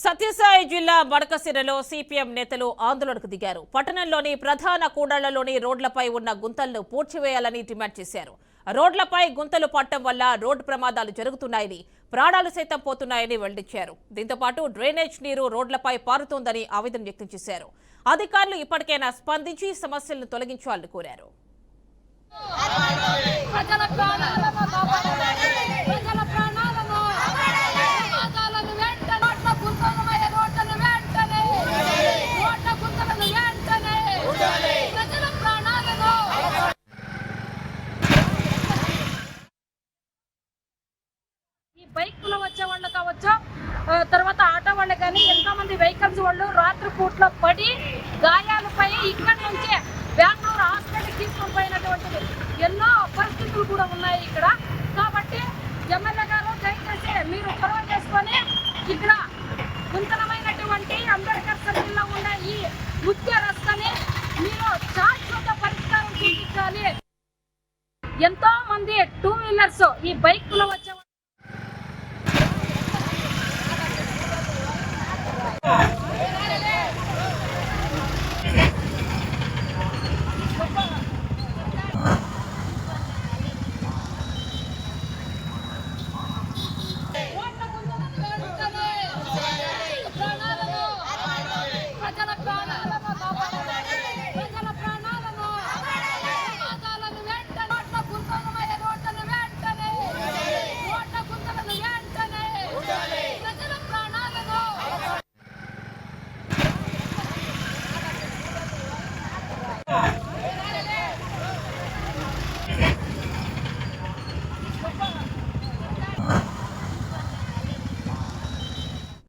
సత్యసాయి జిల్లా బడకసిరలో సిపిఎం నేతలు ఆందోళనకు దిగారు. పట్టణంలోని ప్రధాన కూడళ్లలోని రోడ్లపై ఉన్న గుంతలను పూడ్చివేయాలని డిమాండ్ చేశారు. రోడ్లపై గుంతలు పట్టడం వల్ల రోడ్డు ప్రమాదాలు జరుగుతున్నాయని, ప్రాణాలు సైతం పోతున్నాయని వెల్లడించారు. దీంతో పాటు డ్రైనేజ్ నీరు రోడ్లపై పారుతోందని ఆవేదన వ్యక్తం చేశారు. అధికారులు ఇప్పటికైనా స్పందించి సమస్యలను తొలగించాలని కోరారు. బైక్లో వచ్చే వాళ్ళు కావచ్చు, తర్వాత ఆటో వాళ్ళు కానీ ఎంతో మంది వెహికల్స్ వాళ్ళు రాత్రి పూట్లో పడి